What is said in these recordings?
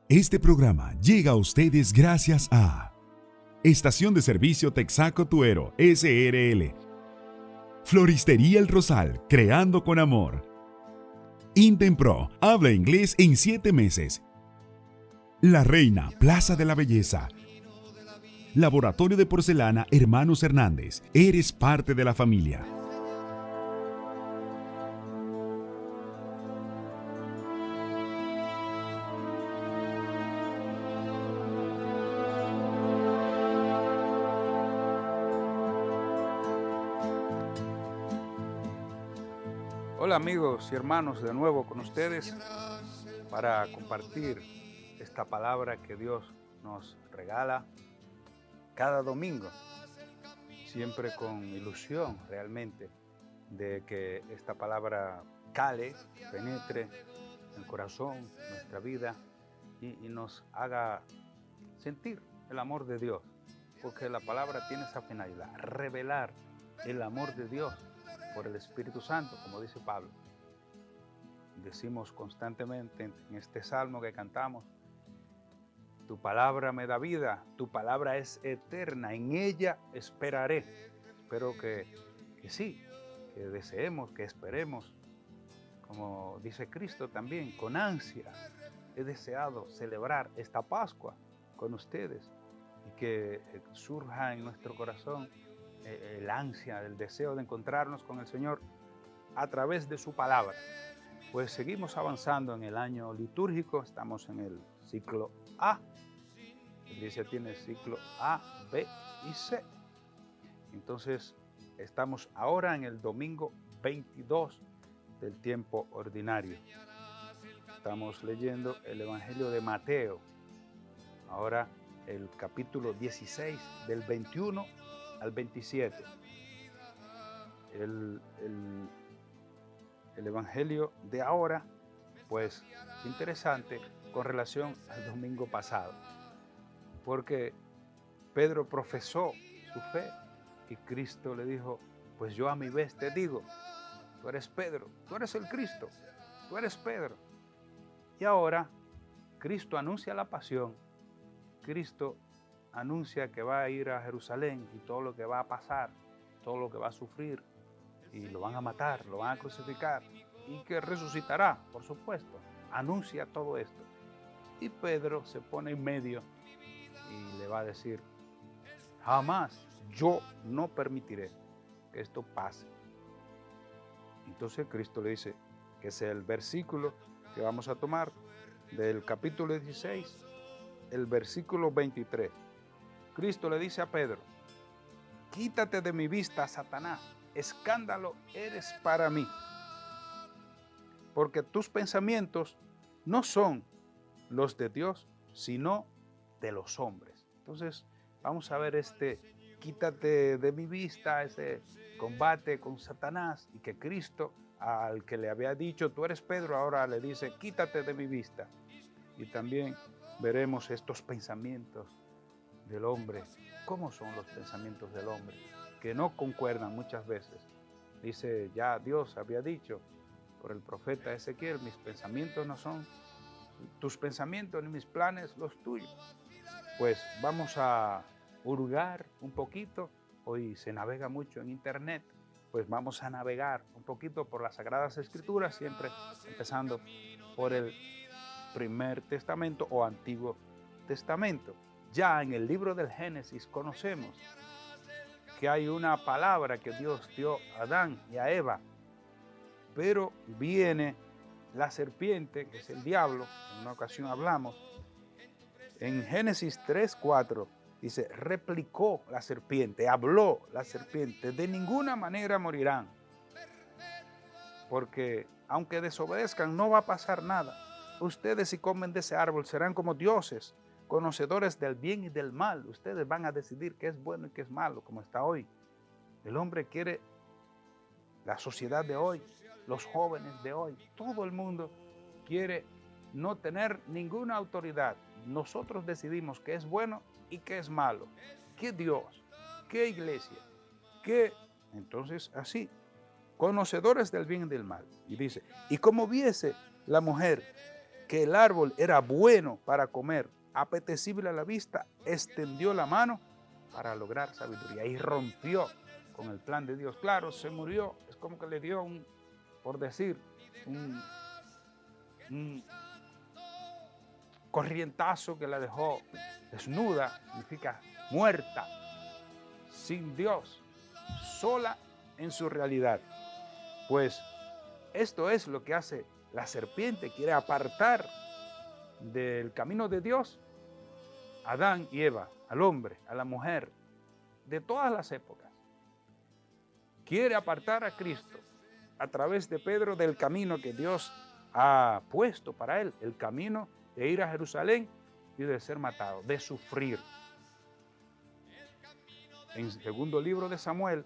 Este programa llega a ustedes gracias a Estación de Servicio Texaco Tuero, SRL. Floristería El Rosal, creando con amor. Intenpro, habla inglés en 7 meses. La Reina, Plaza de la Belleza. Laboratorio de Porcelana Hermanos Hernández, eres parte de la familia. Hola amigos y hermanos, de nuevo con ustedes para compartir esta palabra que Dios nos regala cada domingo, siempre con ilusión realmente de que esta palabra cale, penetre en el corazón, en nuestra vida y nos haga sentir el amor de Dios, porque la palabra tiene esa finalidad, revelar el amor de Dios por el Espíritu Santo, como dice Pablo. Decimos constantemente en este salmo que cantamos: tu palabra me da vida, tu palabra es eterna, en ella esperaré. Espero que sí, que deseemos, que esperemos, como dice Cristo también, con ansia. He deseado celebrar esta Pascua con ustedes y que surja en nuestro corazón el ansia, el deseo de encontrarnos con el Señor a través de su palabra. Pues seguimos avanzando en el año litúrgico, estamos en el ciclo A. La iglesia tiene ciclo A, B y C. Entonces, estamos ahora en el domingo 22 del tiempo ordinario. Estamos leyendo el Evangelio de Mateo. Ahora el capítulo 16 del 21 al 27. El Evangelio de ahora, pues interesante con relación al domingo pasado, porque Pedro profesó su fe y Cristo le dijo: pues yo a mi vez te digo, tú eres Pedro, tú eres el Cristo, tú eres Pedro. Y ahora Cristo anuncia la pasión, Cristo anuncia que va a ir a Jerusalén y todo lo que va a pasar, todo lo que va a sufrir, y lo van a matar, lo van a crucificar, y que resucitará, por supuesto. Anuncia todo esto. Y Pedro se pone en medio y le va a decir: jamás, yo no permitiré que esto pase. Entonces Cristo le dice, que es el versículo que vamos a tomar del capítulo 16, el versículo 23. Cristo le dice a Pedro: quítate de mi vista, Satanás, escándalo eres para mí, porque tus pensamientos no son los de Dios, sino de los hombres. Entonces, vamos a ver este quítate de mi vista, ese combate con Satanás, y que Cristo, al que le había dicho, tú eres Pedro, ahora le dice, quítate de mi vista. Y también veremos estos pensamientos del hombre. ¿Cómo son los pensamientos del hombre? Que no concuerdan muchas veces. Dice, ya Dios había dicho por el profeta Ezequiel, mis pensamientos no son tus pensamientos ni mis planes los tuyos. Pues vamos a hurgar un poquito. Hoy se navega mucho en internet, pues vamos a navegar un poquito por las Sagradas Escrituras, siempre empezando por el Primer Testamento o Antiguo Testamento. Ya en el libro del Génesis conocemos que hay una palabra que Dios dio a Adán y a Eva, pero viene la serpiente, que es el diablo, en una ocasión hablamos. En Génesis 3:4 dice, replicó la serpiente, habló la serpiente, de ninguna manera morirán, porque aunque desobedezcan no va a pasar nada. Ustedes, si comen de ese árbol, serán como dioses, conocedores del bien y del mal. Ustedes van a decidir qué es bueno y qué es malo, como está hoy. El hombre quiere, la sociedad de hoy, los jóvenes de hoy, todo el mundo quiere no tener ninguna autoridad. Nosotros decidimos qué es bueno y qué es malo, qué Dios, qué iglesia, qué... Entonces, así, conocedores del bien y del mal. Y dice, y como viese la mujer que el árbol era bueno para comer, apetecible a la vista, extendió la mano para lograr sabiduría y rompió con el plan de Dios. Claro, se murió, es como que le dio por decir, un corrientazo que la dejó desnuda, significa muerta, sin Dios, sola en su realidad. Pues esto es lo que hace la serpiente, quiere apartar del camino de Dios a Adán y Eva, al hombre, a la mujer, de todas las épocas. Quiere apartar a Cristo a través de Pedro del camino que Dios ha puesto para él, el camino de ir a Jerusalén y de ser matado, de sufrir. En el segundo libro de Samuel,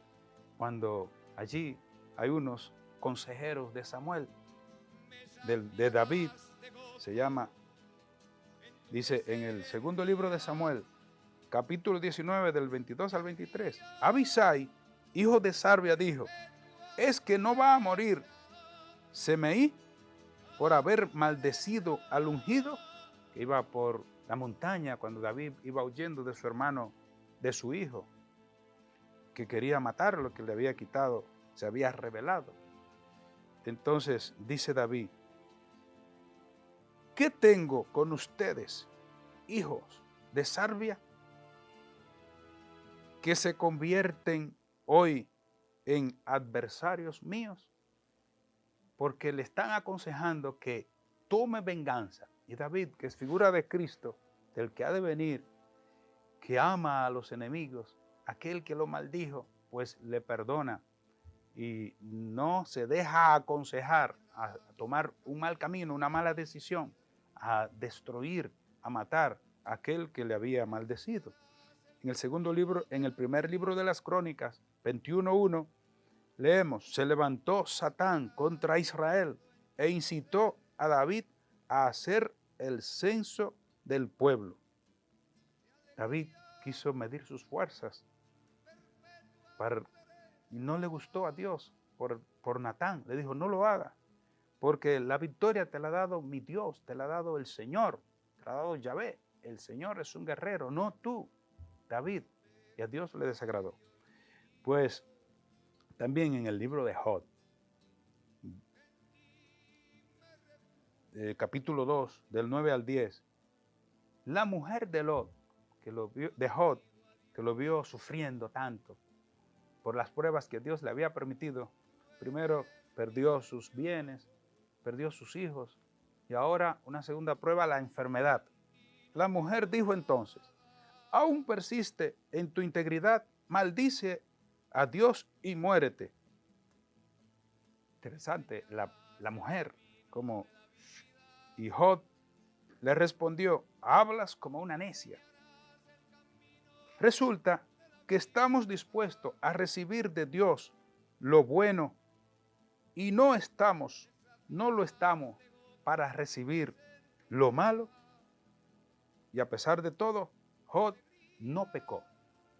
cuando allí hay unos consejeros de Samuel, de David, se llama, dice en el segundo libro de Samuel, capítulo 19, del 22 al 23, Abisai, hijo de Sarbia, dijo, ¿es que no va a morir Semeí por haber maldecido al ungido? Que iba por la montaña cuando David iba huyendo de su hermano, de su hijo, que quería matarlo, que le había quitado, se había rebelado. Entonces dice David, ¿qué tengo con ustedes, hijos de Sarbia, que se convierten hoy en adversarios míos? Porque le están aconsejando que tome venganza. Y David, que es figura de Cristo, del que ha de venir, que ama a los enemigos, aquel que lo maldijo, pues le perdona y no se deja aconsejar a tomar un mal camino, una mala decisión, a destruir, a matar a aquel que le había maldecido. En el segundo libro, en el primer libro de las Crónicas, 21:1, leemos, se levantó Satán contra Israel e incitó a David a hacer el censo del pueblo. David quiso medir sus fuerzas y no le gustó a Dios por Natán. Le dijo, no lo haga, porque la victoria te la ha dado mi Dios, te la ha dado el Señor, te la ha dado Yahvé. El Señor es un guerrero, no tú, David. Y a Dios le desagradó. Pues también en el libro de Job, capítulo 2, del 9 al 10, la mujer de Lot, de Job, que lo vio sufriendo tanto por las pruebas que Dios le había permitido, primero perdió sus bienes, perdió sus hijos, y ahora una segunda prueba, la enfermedad. La mujer dijo entonces, aún persiste en tu integridad, maldice a Dios y muérete. Interesante, la mujer, y Job le respondió, hablas como una necia. Resulta que estamos dispuestos a recibir de Dios lo bueno y no lo estamos para recibir lo malo. Y a pesar de todo, Job no pecó,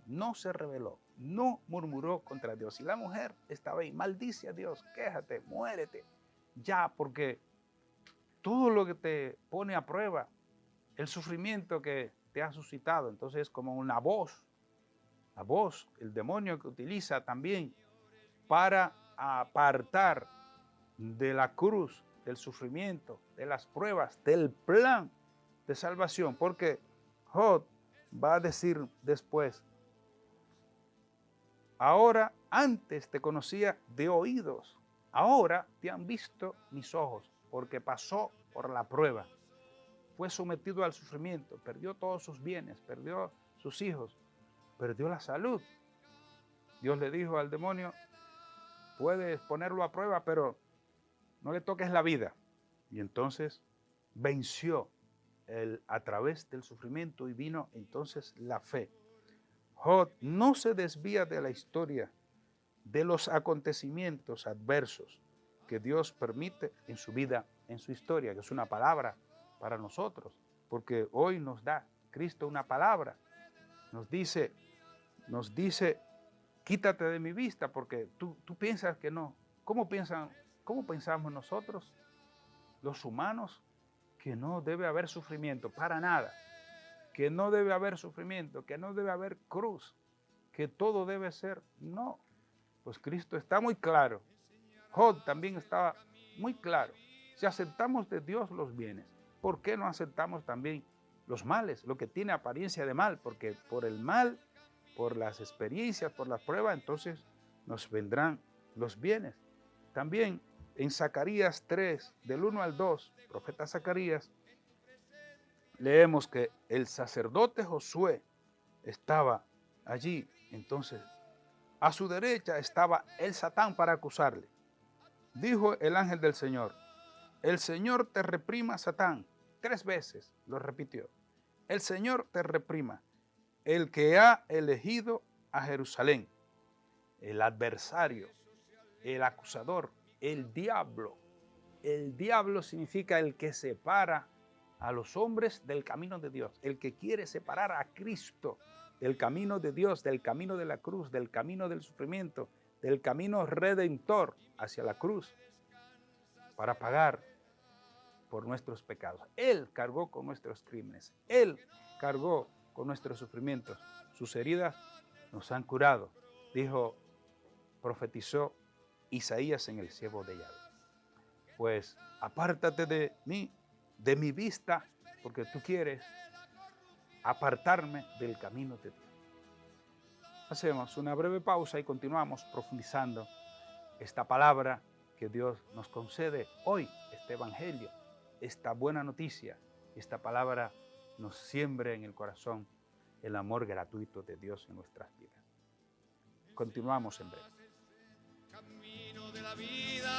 no se rebeló, no murmuró contra Dios. Y la mujer estaba ahí, maldice a Dios, quéjate, muérete, ya, porque todo lo que te pone a prueba, el sufrimiento que te ha suscitado, entonces es como una voz, la voz, el demonio que utiliza también para apartar de la cruz, del sufrimiento, de las pruebas, del plan de salvación, porque Job va a decir después, ahora antes te conocía de oídos, ahora te han visto mis ojos, porque pasó por la prueba, fue sometido al sufrimiento, perdió todos sus bienes, perdió sus hijos, perdió la salud. Dios le dijo al demonio, puedes ponerlo a prueba, pero no le toques la vida. Y entonces venció a través del sufrimiento y vino entonces la fe. Job no se desvía de la historia, de los acontecimientos adversos que Dios permite en su vida, en su historia, que es una palabra para nosotros, porque hoy nos da Cristo una palabra, nos dice, quítate de mi vista, porque tú piensas que no. ¿Cómo pensamos nosotros, los humanos? que no debe haber sufrimiento para nada, que no debe haber sufrimiento, que no debe haber cruz, que todo debe ser, no. Pues Cristo está muy claro. Job también estaba muy claro. Si aceptamos de Dios los bienes, ¿por qué no aceptamos también los males, lo que tiene apariencia de mal? Porque por el mal, por las experiencias, por las pruebas, entonces nos vendrán los bienes. También en Zacarías 3, del 1 al 2, profeta Zacarías, leemos que el sacerdote Josué estaba allí. Entonces, a su derecha estaba el Satán para acusarle. Dijo el ángel del Señor: el Señor te reprima, Satán. 3 veces lo repitió. El Señor te reprima, el que ha elegido a Jerusalén. El adversario, el acusador, el diablo. El diablo significa el que separa a los hombres del camino de Dios, el que quiere separar a Cristo del camino de Dios, del camino de la cruz, del camino del sufrimiento, del camino redentor hacia la cruz, para pagar por nuestros pecados. Él cargó con nuestros crímenes, Él cargó con nuestros sufrimientos. Sus heridas nos han curado, dijo, profetizó Isaías en el siervo de Yahvé. Pues apártate de mí, de mi vista, porque tú quieres apartarme del camino de Dios. Hacemos una breve pausa y continuamos profundizando esta palabra que Dios nos concede hoy, este evangelio, esta buena noticia. Esta palabra nos siembre en el corazón el amor gratuito de Dios en nuestras vidas. Continuamos en breve. Camino de la vida.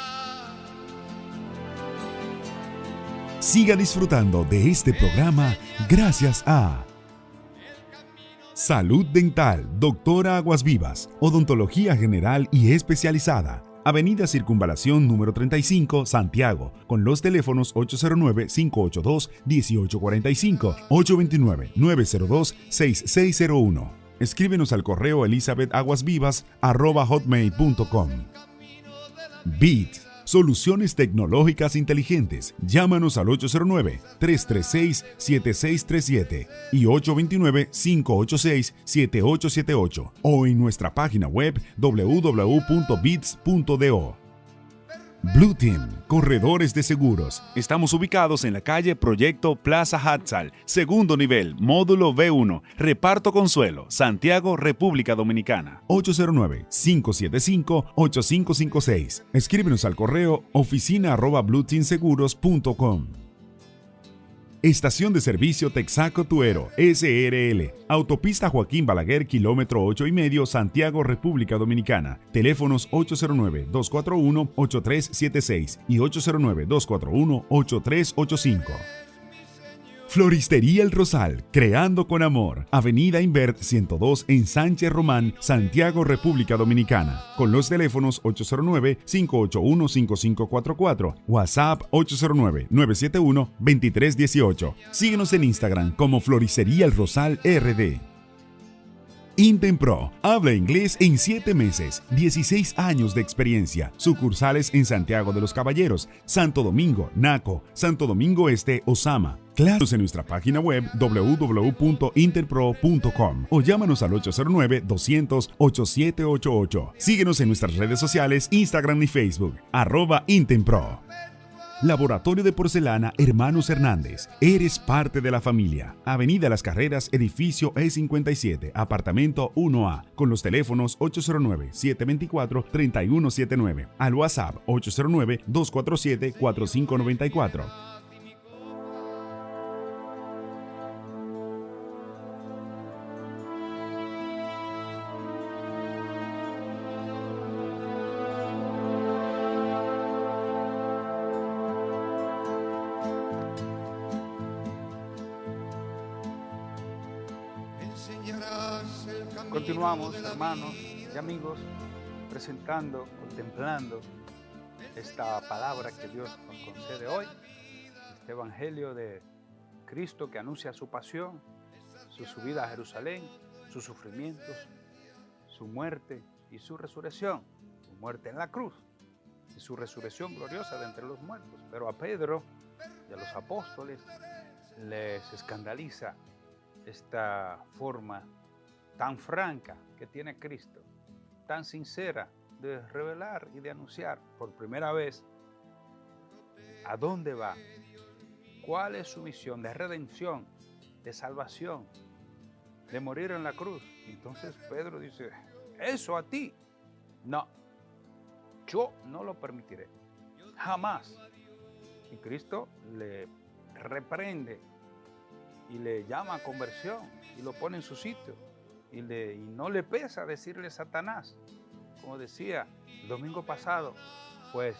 Siga disfrutando de este programa gracias a Salud Dental, Doctora Aguas Vivas, Odontología General y Especializada. Avenida Circunvalación número 35, Santiago, con los teléfonos 809-582-1845, 829-902-6601. Escríbenos al correo elizabethaguasvivas@hotmail.com. BIT, Soluciones Tecnológicas Inteligentes. Llámanos al 809-336-7637 y 829-586-7878 o en nuestra página web www.bits.do. Blue Team, Corredores de Seguros. Estamos ubicados en la calle Proyecto Plaza Hatzal, segundo nivel, módulo B1, Reparto Consuelo, Santiago, República Dominicana. 809-575-8556. Escríbenos al correo oficina@blueteamseguros.com. Estación de Servicio Texaco Tuero, SRL. Autopista Joaquín Balaguer, kilómetro 8,5, Santiago, República Dominicana. Teléfonos 809-241-8376 y 809-241-8385. Floristería El Rosal, creando con amor. Avenida Invert 102 en Sánchez Román, Santiago, República Dominicana. Con los teléfonos 809-581-5544, WhatsApp 809-971-2318. Síguenos en Instagram como Floristería El Rosal RD. Intempro, habla inglés en 7 meses, 16 años de experiencia. Sucursales en Santiago de los Caballeros, Santo Domingo, Naco, Santo Domingo Este, Osama. Claros en nuestra página web www.interpro.com o llámanos al 809-200-8788. Síguenos en nuestras redes sociales, Instagram y Facebook, @Intempro. Laboratorio de Porcelana Hermanos Hernández. Eres parte de la familia. Avenida Las Carreras, edificio E57, apartamento 1A, con los teléfonos 809-724-3179. Al WhatsApp 809-247-4594. Continuamos, hermanos y amigos, presentando, contemplando esta palabra que Dios nos concede hoy, este evangelio de Cristo que anuncia su pasión, su subida a Jerusalén, sus sufrimientos, su muerte y su resurrección, su muerte en la cruz y su resurrección gloriosa de entre los muertos. Pero a Pedro y a los apóstoles les escandaliza esta forma tan franca que tiene Cristo, tan sincera de revelar y de anunciar por primera vez a dónde va, cuál es su misión de redención, de salvación, de morir en la cruz. Entonces Pedro dice, eso a ti, no, yo no lo permitiré, jamás. Y Cristo le reprende y le llama a conversión y lo pone en su sitio. Y no le pesa decirle Satanás, como decía el domingo pasado, pues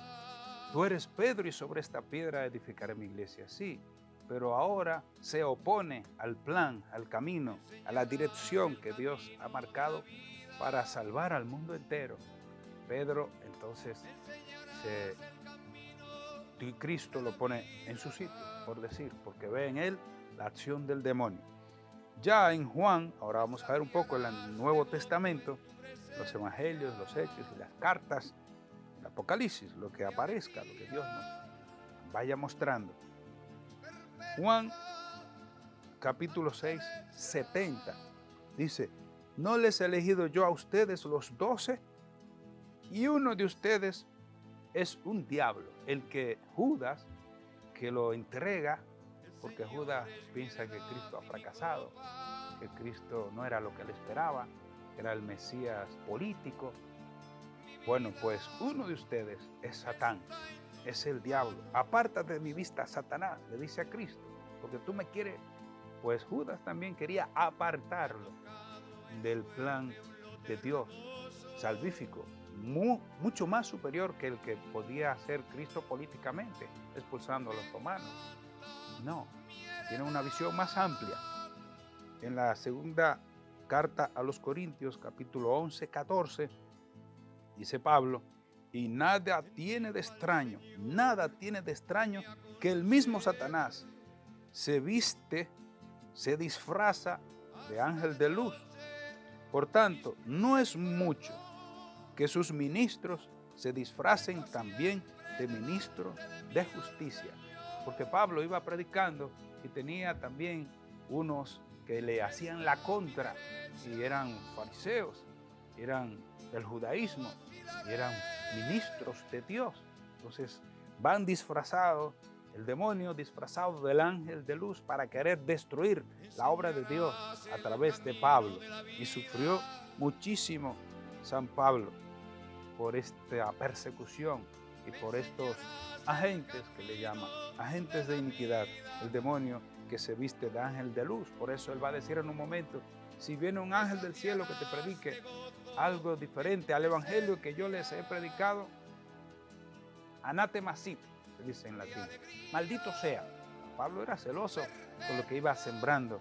tú eres Pedro y sobre esta piedra edificaré mi iglesia. Sí, pero ahora se opone al plan, al camino, a la dirección que Dios ha marcado para salvar al mundo entero. Pedro entonces Cristo lo pone en su sitio, por decir, porque ve en él la acción del demonio. Ya en Juan, ahora vamos a ver un poco en el Nuevo Testamento, los evangelios, los hechos y las cartas, el Apocalipsis, lo que aparezca, lo que Dios nos vaya mostrando. Juan capítulo 6, 70, dice, ¿no les he elegido yo a ustedes los 12? Y uno de ustedes es un diablo, el que Judas, que lo entrega, porque Judas piensa que Cristo ha fracasado, que Cristo no era lo que él esperaba, que era el Mesías político. Bueno, pues uno de ustedes es Satán, es el diablo. Apártate de mi vista, Satanás, le dice a Cristo, porque tú me quieres. Pues Judas también quería apartarlo del plan de Dios salvífico, mucho más superior que el que podía hacer Cristo políticamente, expulsando a los romanos. No, tiene una visión más amplia. En la segunda carta a los Corintios, capítulo 11, 14, dice Pablo, y nada tiene de extraño que el mismo Satanás se viste, se disfraza de ángel de luz. Por tanto, no es mucho que sus ministros se disfracen también de ministros de justicia. Porque Pablo iba predicando y tenía también unos que le hacían la contra y eran fariseos, eran del judaísmo, y eran ministros de Dios. Entonces van disfrazados, el demonio disfrazado del ángel de luz para querer destruir la obra de Dios a través de Pablo. Y sufrió muchísimo San Pablo por esta persecución y por estos agentes que le llaman, agentes de iniquidad, el demonio que se viste de ángel de luz. Por eso él va a decir en un momento, si viene un ángel del cielo que te predique algo diferente al evangelio que yo les he predicado, anatema sit, se dice en latín, maldito sea. Pablo era celoso con lo que iba sembrando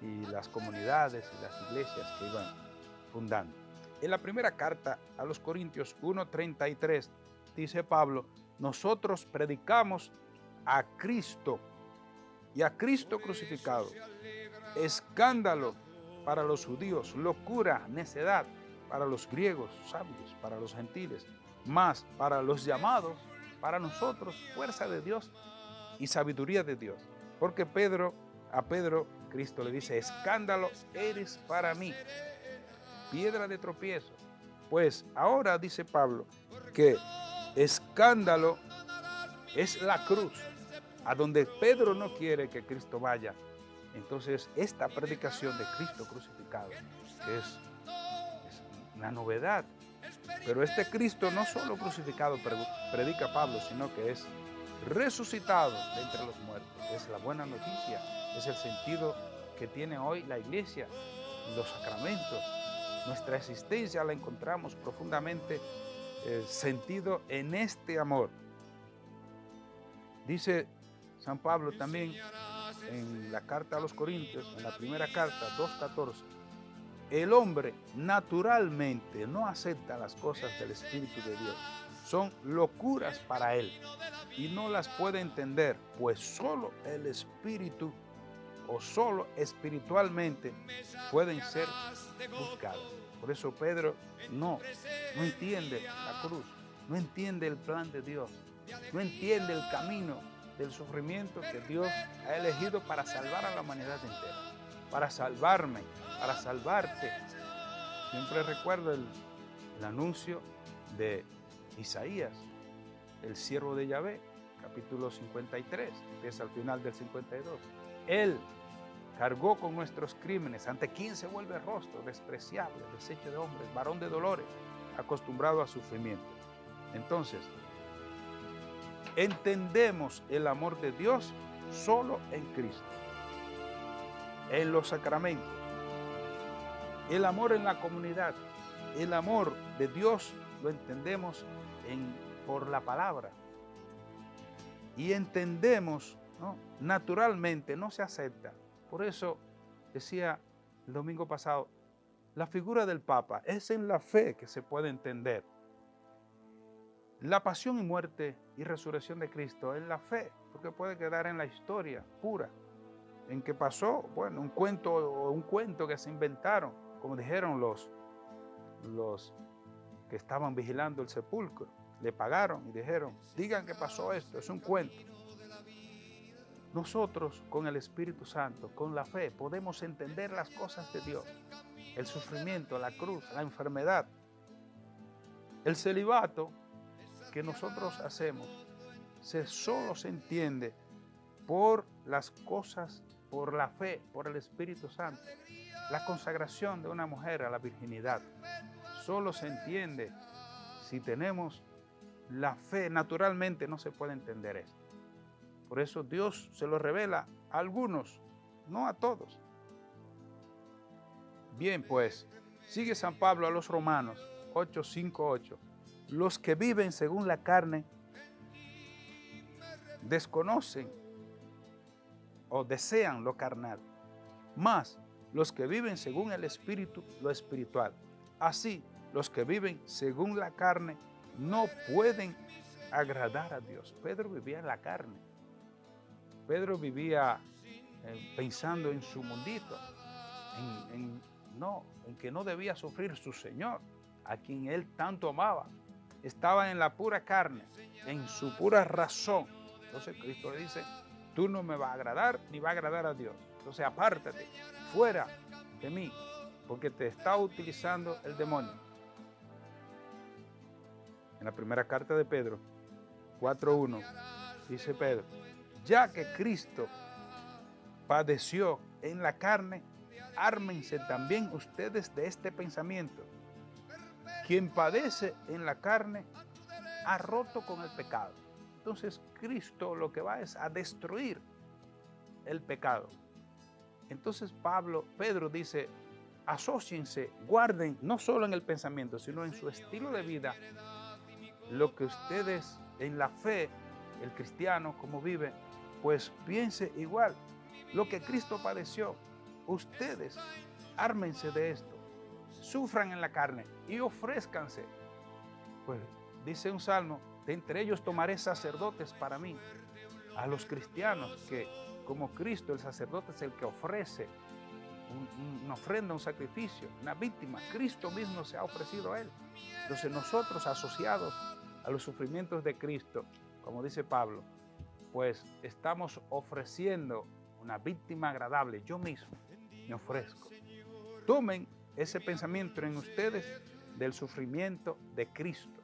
y las comunidades y las iglesias que iban fundando. En la primera carta a los Corintios 1:33 dice Pablo, nosotros predicamos a Cristo y a Cristo crucificado, escándalo para los judíos, locura, necedad para los griegos, sabios para los gentiles, mas para los llamados, para nosotros, fuerza de Dios y sabiduría de Dios. Porque a Pedro, Cristo le dice, escándalo eres para mí, piedra de tropiezo. Pues ahora dice Pablo que escándalo es la cruz, a donde Pedro no quiere que Cristo vaya. Entonces esta predicación de Cristo crucificado, que es una novedad, pero este Cristo no solo crucificado predica Pablo, sino que es resucitado de entre los muertos. Es la buena noticia, es el sentido que tiene hoy la iglesia, los sacramentos. Nuestra existencia la encontramos profundamente sentido en este amor. Dice San Pablo también en la carta a los Corintios, en la primera carta 2:14, el hombre naturalmente no acepta las cosas del Espíritu de Dios. Son locuras para él y no las puede entender, pues solo el Espíritu o solo espiritualmente pueden ser buscadas. Por eso Pedro no entiende la cruz, no entiende el plan de Dios, no entiende el camino del sufrimiento que Dios ha elegido para salvar a la humanidad entera, para salvarme, para salvarte. Siempre recuerdo el anuncio de Isaías, el siervo de Yahvé, capítulo 53, empieza al final del 52. Él cargó con nuestros crímenes, ante quien se vuelve rostro, despreciable, desecho de hombres, varón de dolores, acostumbrado a sufrimiento. Entonces, entendemos el amor de Dios solo en Cristo, en los sacramentos, el amor en la comunidad, el amor de Dios lo entendemos por la palabra y entendemos, ¿no? Naturalmente no se acepta. Por eso decía el domingo pasado, la figura del Papa es en la fe que se puede entender. La pasión y muerte y resurrección de Cristo en la fe, porque puede quedar en la historia pura, en que pasó, bueno, un cuento que se inventaron, como dijeron los que estaban vigilando el sepulcro, le pagaron y dijeron, digan que pasó esto, es un cuento. Nosotros con el Espíritu Santo, con la fe, podemos entender las cosas de Dios, el sufrimiento, la cruz, la enfermedad, el celibato que nosotros hacemos, solo se entiende por las cosas, por la fe, por el Espíritu Santo. La consagración de una mujer a la virginidad solo se entiende si tenemos la fe. Naturalmente no se puede entender esto. Por eso Dios se lo revela a algunos, no a todos. Bien, pues, sigue San Pablo a los Romanos 8:5-8. Los que viven según la carne desconocen o desean lo carnal, mas los que viven según el Espíritu, lo espiritual. Así, los que viven según la carne no pueden agradar a Dios. Pedro vivía en la carne. Pedro vivía pensando en su mundito, en que no debía sufrir su Señor, a quien él tanto amaba. Estaba en la pura carne, en su pura razón. Entonces Cristo le dice, tú no me vas a agradar ni va a agradar a Dios. Entonces apártate, fuera de mí, porque te está utilizando el demonio. En la primera carta de Pedro, 4:1, dice Pedro, ya que Cristo padeció en la carne, ármense también ustedes de este pensamiento. Quien padece en la carne ha roto con el pecado. Entonces Cristo lo que va es a destruir el pecado. Entonces Pedro dice, asóciense, guarden no solo en el pensamiento, sino en su estilo de vida, lo que ustedes en la fe, el cristiano como vive, pues piense igual. Lo que Cristo padeció, ustedes ármense de esto, sufran en la carne y ofrézcanse. Pues dice un salmo, de entre ellos tomaré sacerdotes para mí. A los cristianos que como Cristo, el sacerdote es el que ofrece una ofrenda, un sacrificio, una víctima. Cristo mismo se ha ofrecido a él. Entonces nosotros asociados a los sufrimientos de Cristo, como dice Pablo, pues estamos ofreciendo una víctima agradable. Yo mismo me ofrezco. Tomen ese pensamiento en ustedes del sufrimiento de Cristo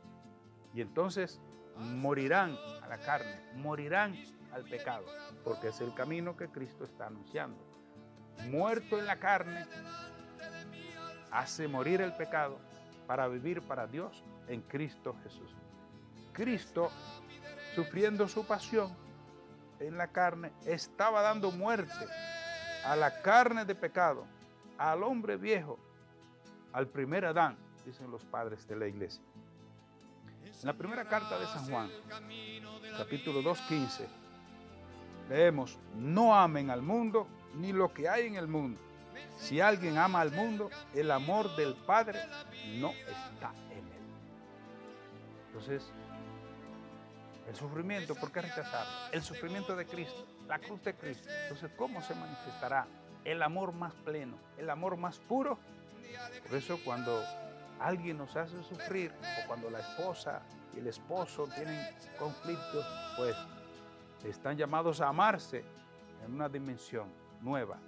y entonces morirán a la carne, morirán al pecado, porque es el camino que Cristo está anunciando. Muerto en la carne, hace morir el pecado para vivir para Dios en Cristo Jesús. Cristo, sufriendo su pasión en la carne, estaba dando muerte a la carne de pecado, al hombre viejo, al primer Adán, dicen los padres de la iglesia. En la primera carta de San Juan, capítulo 2:15, leemos, no amen al mundo ni lo que hay en el mundo. Si alguien ama al mundo, el amor del Padre no está en él. Entonces, el sufrimiento, ¿por qué rechazarlo? El sufrimiento de Cristo, la cruz de Cristo. Entonces, ¿cómo se manifestará el amor más pleno, el amor más puro? Por eso cuando alguien nos hace sufrir, o cuando la esposa y el esposo tienen conflictos, pues están llamados a amarse en una dimensión nueva,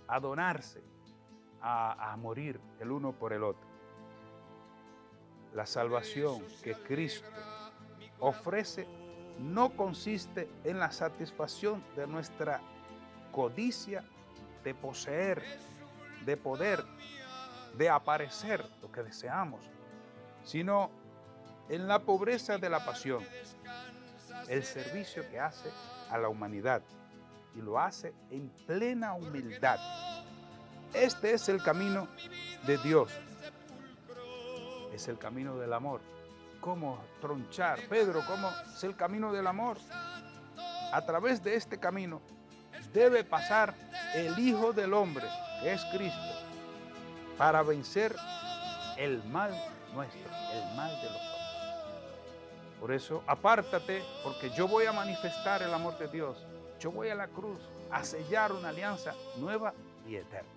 a donarse, a morir el uno por el otro. La salvación que Cristo ofrece no consiste en la satisfacción de nuestra codicia de poseer, de poder, de aparecer lo que deseamos, sino en la pobreza de la pasión, el servicio que hace a la humanidad y lo hace en plena humildad. Este es el camino de Dios, es el camino del amor. ¿Cómo tronchar? Pedro, ¿cómo es el camino del amor? A través de este camino debe pasar el Hijo del Hombre, que es Cristo, para vencer el mal nuestro, el mal de los hombres. Por eso, apártate, porque yo voy a manifestar el amor de Dios. Yo voy a la cruz a sellar una alianza nueva y eterna.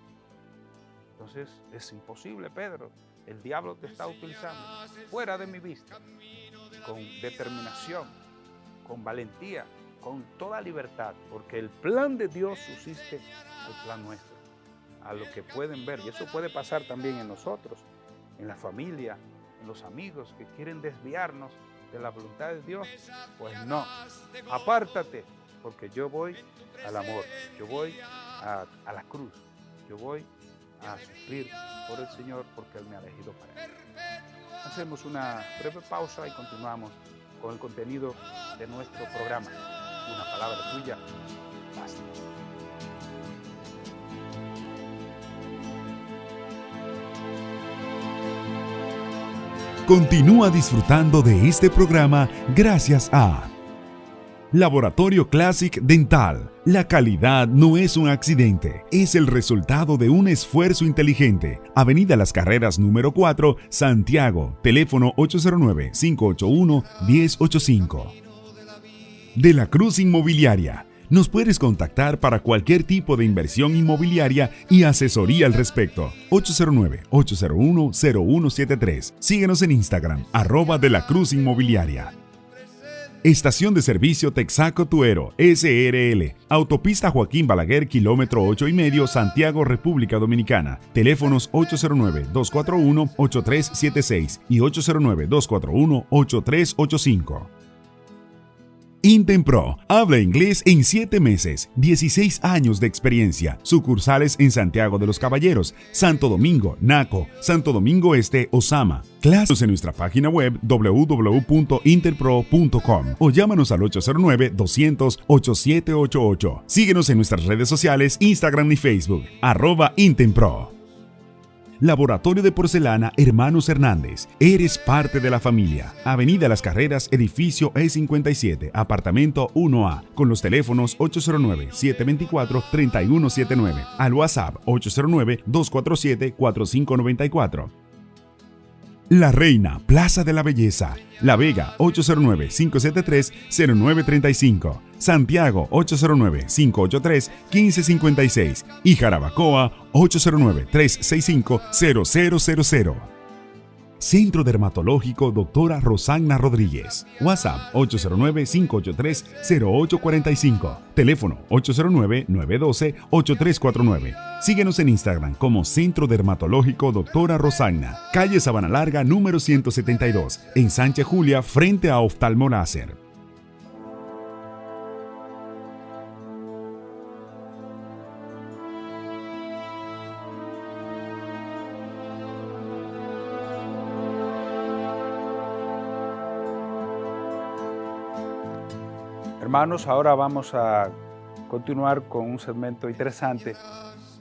Entonces, es imposible, Pedro. El diablo te está utilizando fuera de mi vista, con determinación, con valentía, con toda libertad, porque el plan de Dios subsiste al plan nuestro, a lo que pueden ver, y eso puede pasar también en nosotros, en la familia, en los amigos que quieren desviarnos de la voluntad de Dios. Pues no, apártate, porque yo voy al amor, yo voy a la cruz, yo voy a sufrir por el Señor, porque Él me ha elegido para Él. Hacemos una breve pausa y continuamos con el contenido de nuestro programa. Una palabra tuya basta. Continúa disfrutando de este programa gracias a Laboratorio Classic Dental. La calidad no es un accidente, es el resultado de un esfuerzo inteligente. Avenida Las Carreras número 4, Santiago. Teléfono 809-581-1085. De la Cruz Inmobiliaria. Nos puedes contactar para cualquier tipo de inversión inmobiliaria y asesoría al respecto. 809-801-0173. Síguenos en Instagram, @de la Cruz Inmobiliaria. Estación de Servicio Texaco Tuero, SRL. Autopista Joaquín Balaguer, kilómetro 8,5, Santiago, República Dominicana. Teléfonos 809-241-8376 y 809-241-8385. Intempro. Habla inglés en 7 meses. 16 años de experiencia. Sucursales en Santiago de los Caballeros, Santo Domingo, Naco, Santo Domingo Este, Osama. Clases en nuestra página web www.interpro.com o llámanos al 809-200-8788. Síguenos en nuestras redes sociales, Instagram y Facebook, @Intempro. Laboratorio de Porcelana Hermanos Hernández. Eres parte de la familia. Avenida Las Carreras, edificio E57, apartamento 1A, con los teléfonos 809-724-3179, al WhatsApp 809-247-4594. La Reina, Plaza de la Belleza. La Vega, 809-573-0935. Santiago, 809-583-1556. Y Jarabacoa, 809-365-0000. Centro Dermatológico Doctora Rosagna Rodríguez. WhatsApp 809-583-0845. Teléfono 809-912-8349. Síguenos en Instagram como Centro Dermatológico Doctora Rosagna. Calle Sabana Larga número 172. En Sánchez Julia, frente a Oftalmo Láser. Hermanos, ahora vamos a continuar con un segmento interesante,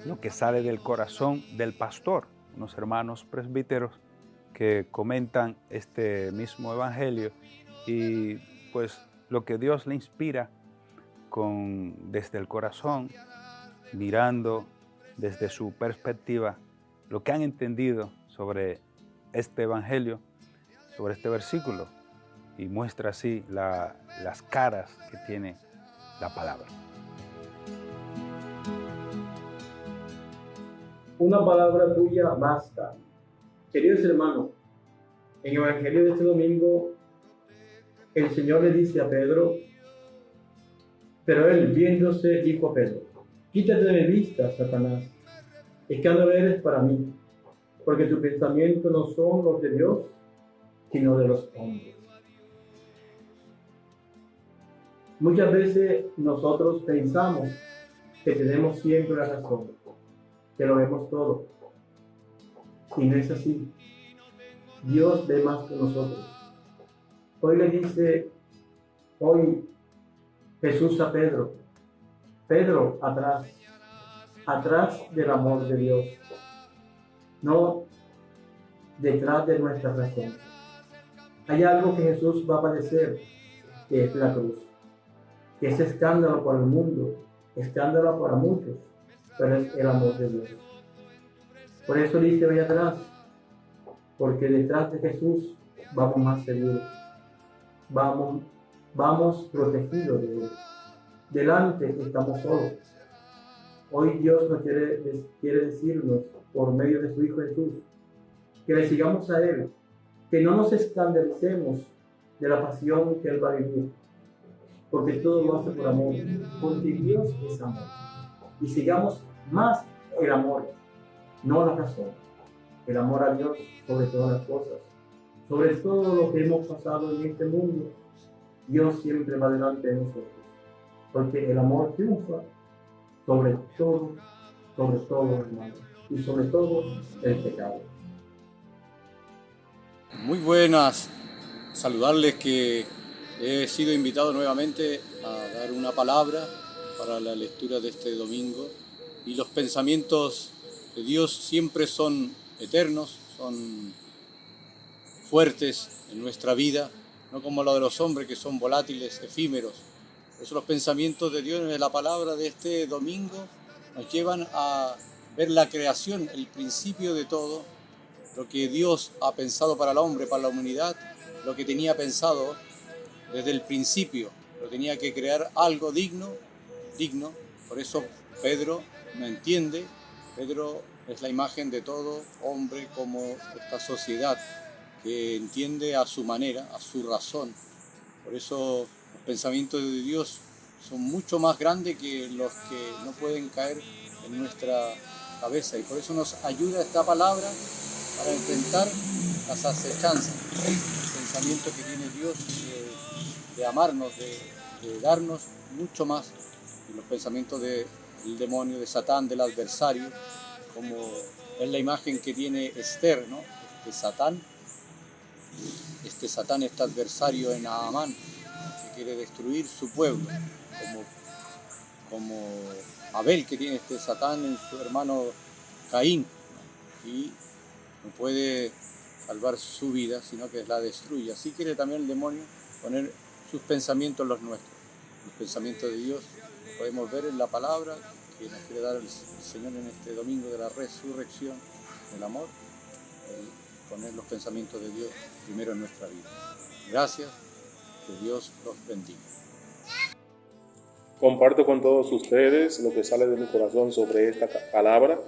lo que sale del corazón del pastor, unos hermanos presbíteros que comentan este mismo evangelio y pues lo que Dios le inspira desde el corazón, mirando desde su perspectiva lo que han entendido sobre este evangelio, sobre este versículo, y muestra así las caras que tiene la palabra. Una palabra tuya basta. Queridos hermanos, en el Evangelio de este domingo, el Señor le dice a Pedro Pero él, viéndose, dijo a Pedro: quítate de mi vista, Satanás, escándalo eres para mí, porque tus pensamientos no son los de Dios, sino de los hombres. Muchas veces nosotros pensamos que tenemos siempre la razón, que lo vemos todo, y no es así. Dios ve más que nosotros. Hoy le dice, Jesús a Pedro: Pedro, atrás del amor de Dios, no detrás de nuestra razón. Hay algo que Jesús va a padecer, que es la cruz, que es escándalo para el mundo, escándalo para muchos, pero es el amor de Dios. Por eso dice: vaya atrás, porque detrás de Jesús vamos más seguros, vamos protegidos de Él. Delante estamos solos. Hoy Dios nos quiere decirnos, por medio de su Hijo Jesús, que le sigamos a Él, que no nos escandalicemos de la pasión que Él va a vivir, porque todo lo hace por amor, porque Dios es amor. Y sigamos más el amor, no la razón. El amor a Dios sobre todas las cosas, sobre todo lo que hemos pasado en este mundo. Dios siempre va delante de nosotros, porque el amor triunfa sobre todo, hermano, y sobre todo el pecado. Muy buenas, saludarles que he sido invitado nuevamente a dar una palabra para la lectura de este domingo, y los pensamientos de Dios siempre son eternos, son fuertes en nuestra vida, no como los de los hombres que son volátiles, efímeros. Por eso los pensamientos de Dios en la palabra de este domingo nos llevan a ver la creación, el principio de todo, lo que Dios ha pensado para el hombre, para la humanidad, lo que tenía pensado desde el principio, lo tenía que crear algo digno. Por eso Pedro no entiende. Pedro es la imagen de todo hombre como esta sociedad, que entiende a su manera, a su razón. Por eso los pensamientos de Dios son mucho más grandes que los que no pueden caer en nuestra cabeza, y por eso nos ayuda esta palabra para enfrentar las acechanzas, el pensamiento que tiene Dios de amarnos, de darnos mucho más, y los pensamientos del demonio, de Satán, del adversario, como es la imagen que tiene Esther, ¿no? Este Satán, este adversario en Amán, que quiere destruir su pueblo, como Abel, que tiene este Satán en su hermano Caín, ¿no? Y no puede salvar su vida, sino que la destruye. Así quiere también el demonio poner sus pensamientos en los nuestros. Los pensamientos de Dios podemos ver en la palabra que nos quiere dar el Señor en este domingo de la resurrección, del amor, poner los pensamientos de Dios primero en nuestra vida. Gracias, que Dios los bendiga. Comparto con todos ustedes lo que sale de mi corazón sobre esta palabra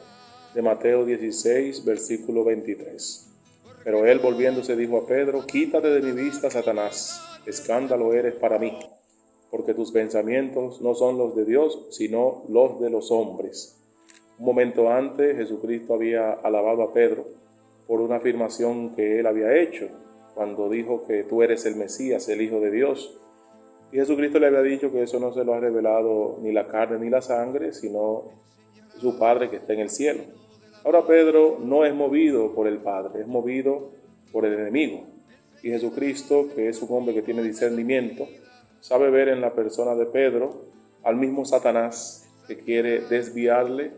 de Mateo 16, versículo 23. Pero él, volviéndose, dijo a Pedro: quítate de mi vista, Satanás, escándalo eres para mí, porque tus pensamientos no son los de Dios, sino los de los hombres. Un momento antes, Jesucristo había alabado a Pedro por una afirmación que él había hecho, cuando dijo que tú eres el Mesías, el Hijo de Dios. Y Jesucristo le había dicho que eso no se lo ha revelado ni la carne ni la sangre, sino su Padre que está en el cielo. Ahora Pedro no es movido por el Padre, es movido por el enemigo. Y Jesucristo, que es un hombre que tiene discernimiento, sabe ver en la persona de Pedro al mismo Satanás que quiere desviarle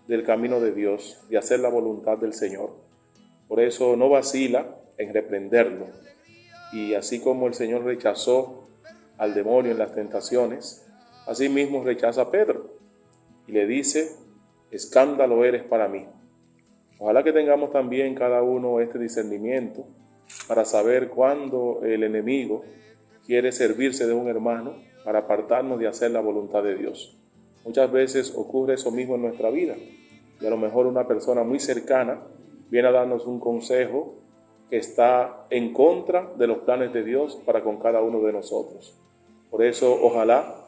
del camino de Dios, de hacer la voluntad del Señor. Por eso no vacila en reprenderlo. Y así como el Señor rechazó al demonio en las tentaciones, así mismo rechaza a Pedro y le dice: escándalo eres para mí. Ojalá que tengamos también cada uno este discernimiento para saber cuándo el enemigo quiere servirse de un hermano para apartarnos de hacer la voluntad de Dios. Muchas veces ocurre eso mismo en nuestra vida, y a lo mejor una persona muy cercana viene a darnos un consejo que está en contra de los planes de Dios para con cada uno de nosotros. Por eso, ojalá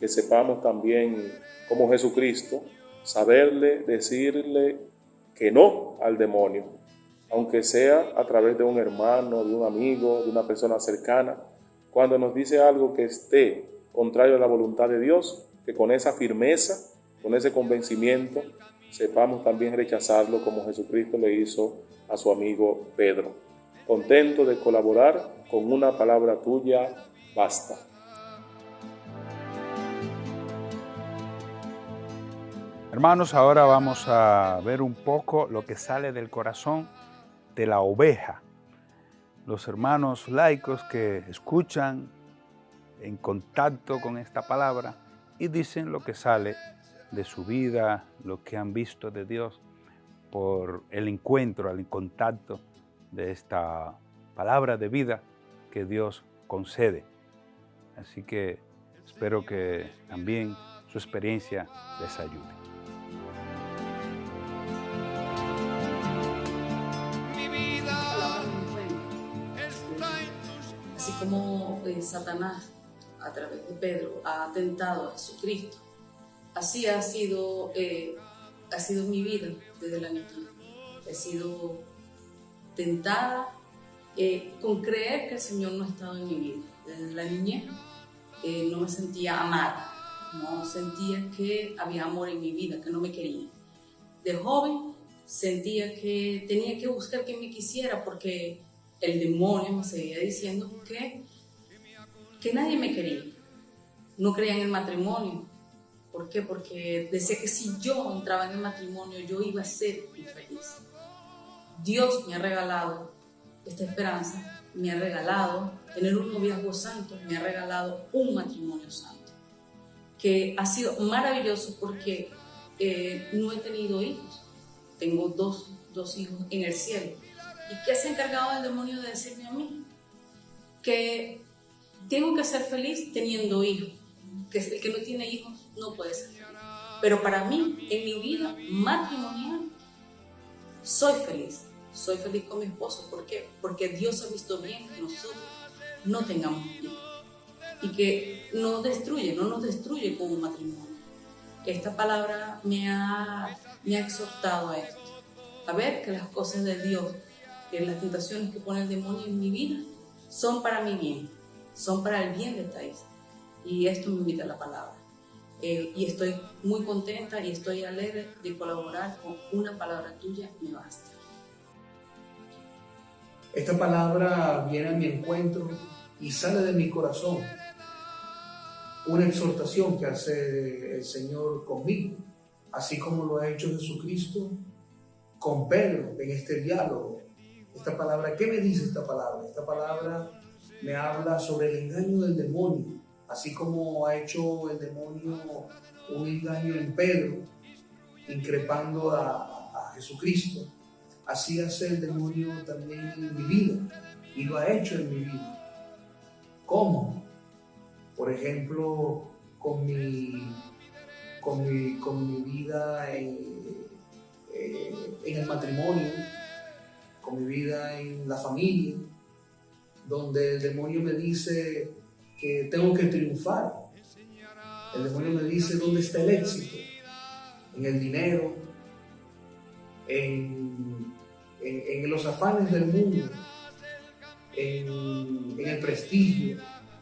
que sepamos también, como Jesucristo, saberle decirle que no al demonio, aunque sea a través de un hermano, de un amigo, de una persona cercana. Cuando nos dice algo que esté contrario a la voluntad de Dios, que con esa firmeza, con ese convencimiento, sepamos también rechazarlo como Jesucristo le hizo a su amigo Pedro. Contento de colaborar con una palabra tuya, basta. Hermanos, ahora vamos a ver un poco lo que sale del corazón de la oveja. Los hermanos laicos que escuchan en contacto con esta palabra y dicen lo que sale de su vida, lo que han visto de Dios por el encuentro, el contacto de esta palabra de vida que Dios concede. Así que espero que también su experiencia les ayude. Así como Satanás, a través de Pedro, ha tentado a Jesucristo, así ha sido mi vida desde la niñez. He sido tentada con creer que el Señor no ha estado en mi vida. Desde la niñez no me sentía amada, no sentía que había amor en mi vida, que no me querían. De joven sentía que tenía que buscar que me quisiera porque el demonio me seguía diciendo que nadie me quería. No creía en el matrimonio. ¿Por qué? Porque decía que si yo entraba en el matrimonio, yo iba a ser infeliz. Dios me ha regalado esta esperanza, me ha regalado tener un noviazgo santo, me ha regalado un matrimonio santo, que ha sido maravilloso porque no he tenido hijos. Tengo dos hijos en el cielo. ¿Y qué se ha encargado el demonio de decirme a mí? Que tengo que ser feliz teniendo hijos, que el que no tiene hijos no puede ser feliz. Pero para mí, en mi vida matrimonial, soy feliz con mi esposo. ¿Por qué? Porque Dios ha visto bien que nosotros no tengamos hijos y que no nos destruye con un matrimonio. Esta palabra me ha exhortado a esto, a ver que las cosas de Dios, que las tentaciones que pone el demonio en mi vida son para mi bien, son para el bien de Thais. Y esto me invita a la palabra. Y estoy muy contenta y estoy alegre de colaborar con una palabra tuya, me basta. Esta palabra viene a mi encuentro y sale de mi corazón. Una exhortación que hace el Señor conmigo, así como lo ha hecho Jesucristo con Pedro en este diálogo. Esta palabra, ¿qué me dice esta palabra? Esta palabra me habla sobre el engaño del demonio, así como ha hecho el demonio un engaño en Pedro, increpando a Jesucristo. Así hace el demonio también en mi vida, y lo ha hecho en mi vida. ¿Cómo? Por ejemplo, con mi vida en el matrimonio, con mi vida en la familia, donde el demonio me dice que tengo que triunfar. El demonio me dice dónde está el éxito, en el dinero, en los afanes del mundo, en el prestigio,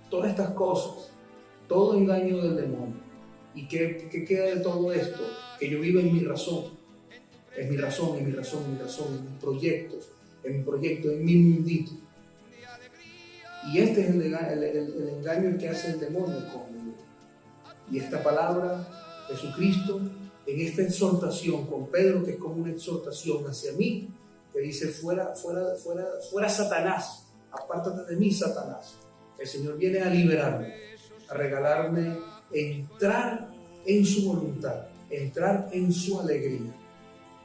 todas estas cosas, todo engaño del demonio. ¿Y qué queda de todo esto? Que yo vivo en mi razón, en mis proyectos, en mi mundito. Y este es el engaño que hace el demonio conmigo. Y esta palabra, Jesucristo, en esta exhortación con Pedro, que es como una exhortación hacia mí, que dice, fuera Satanás, apártate de mí, Satanás. El Señor viene a liberarme, a regalarme entrar en su voluntad, entrar en su alegría.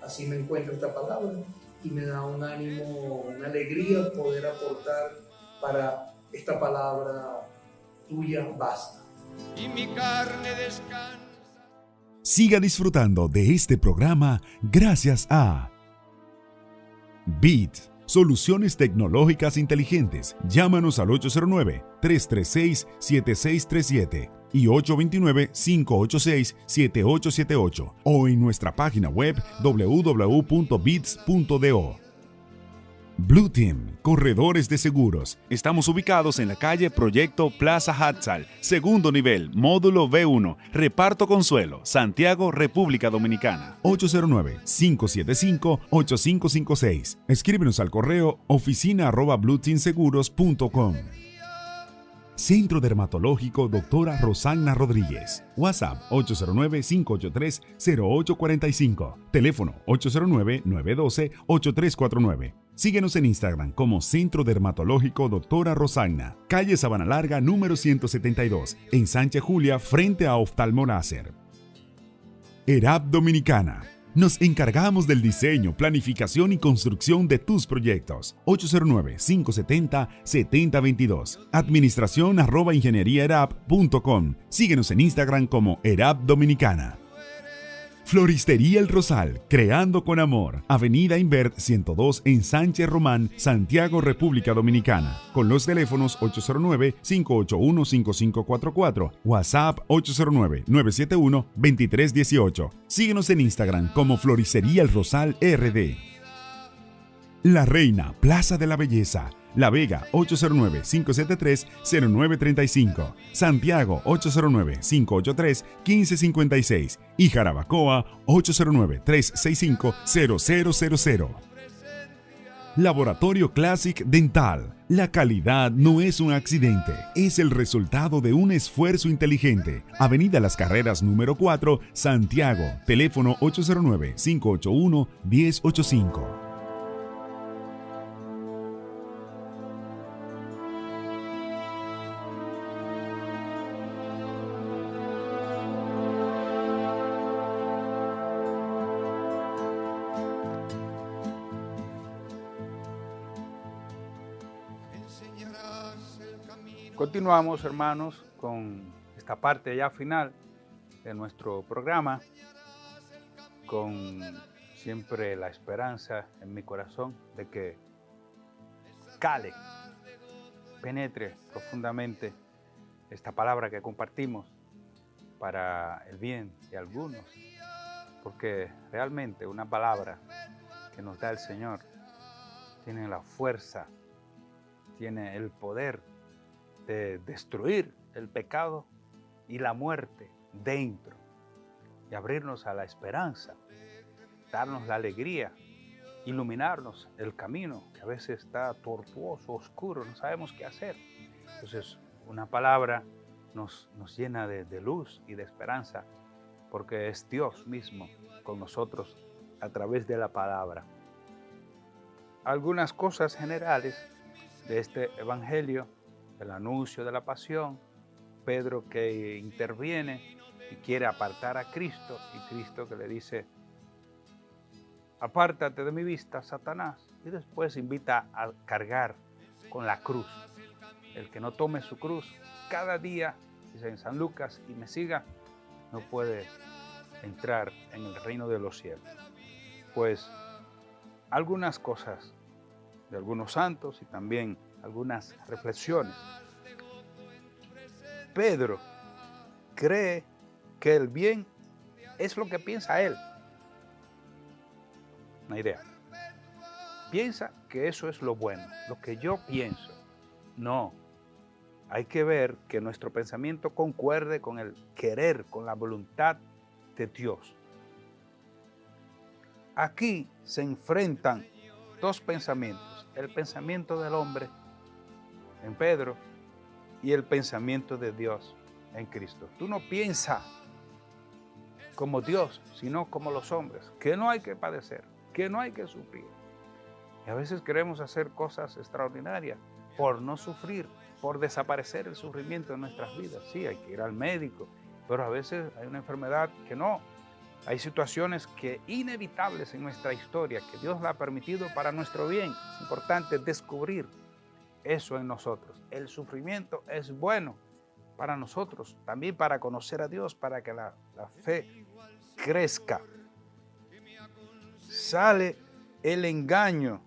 Así me encuentro esta palabra y me da un ánimo, una alegría poder aportar para esta palabra tuya, basta. Y mi carne descansa. Siga disfrutando de este programa gracias a BIT, soluciones tecnológicas inteligentes. Llámanos al 809-336-7637. y 829-586-7878 o en nuestra página web www.bits.do. Blue Team, corredores de seguros. Estamos ubicados en la calle Proyecto Plaza Hatzal, segundo nivel, módulo B1, Reparto Consuelo, Santiago, República Dominicana. 809-575-8556. Escríbenos al correo oficina@blueteamseguros.com. Centro Dermatológico Doctora Rosagna Rodríguez. WhatsApp 809-583-0845. Teléfono 809-912-8349. Síguenos en Instagram como Centro Dermatológico Doctora Rosagna. Calle Sabana Larga número 172, en Sánchez Julia, frente a Oftalmoláser. ERAP Dominicana. Nos encargamos del diseño, planificación y construcción de tus proyectos. 809-570-7022. Administración@ingenieriaerap.com. Síguenos en Instagram como ERAP Dominicana. Floristería El Rosal, creando con amor. Avenida Invert 102 en Sánchez Román, Santiago, República Dominicana. Con los teléfonos 809-581-5544, WhatsApp 809-971-2318. Síguenos en Instagram como Floristería El Rosal RD. La Reina, Plaza de la Belleza. La Vega 809-573-0935, Santiago 809-583-1556 y Jarabacoa 809-365-0000. Laboratorio Classic Dental. La calidad no es un accidente, es el resultado de un esfuerzo inteligente. Avenida Las Carreras número 4, Santiago. Teléfono 809-581-1085. Continuamos, hermanos, con esta parte ya final de nuestro programa, con siempre la esperanza en mi corazón de que cale, penetre profundamente esta palabra que compartimos para el bien de algunos, porque realmente una palabra que nos da el Señor tiene la fuerza, tiene el poder de destruir el pecado y la muerte dentro y abrirnos a la esperanza, darnos la alegría, iluminarnos el camino que a veces está tortuoso, oscuro, no sabemos qué hacer. Entonces una palabra nos llena de luz y de esperanza, porque es Dios mismo con nosotros a través de la palabra. Algunas cosas generales de este evangelio, el anuncio de la pasión, Pedro que interviene y quiere apartar a Cristo, y Cristo que le dice: apártate de mi vista, Satanás, y después invita a cargar con la cruz. El que no tome su cruz cada día, dice en San Lucas, y me siga, no puede entrar en el reino de los cielos. Pues algunas cosas de algunos santos y también algunas reflexiones. Pedro cree que el bien es lo que piensa él. Una idea. Piensa que eso es lo bueno, lo que yo pienso. No. Hay que ver que nuestro pensamiento concuerde con el querer, con la voluntad de Dios. Aquí se enfrentan dos pensamientos: el pensamiento del hombre en Pedro y el pensamiento de Dios en Cristo. Tú no piensas como Dios, sino como los hombres, que no hay que padecer, que no hay que sufrir. Y a veces queremos hacer cosas extraordinarias por no sufrir, por desaparecer el sufrimiento en nuestras vidas. Sí, hay que ir al médico, pero a veces hay una enfermedad que no. Hay situaciones que inevitables en nuestra historia, que Dios la ha permitido para nuestro bien. Es importante descubrir eso en nosotros. El sufrimiento es bueno para nosotros, también para conocer a Dios, para que la fe crezca. Sale el engaño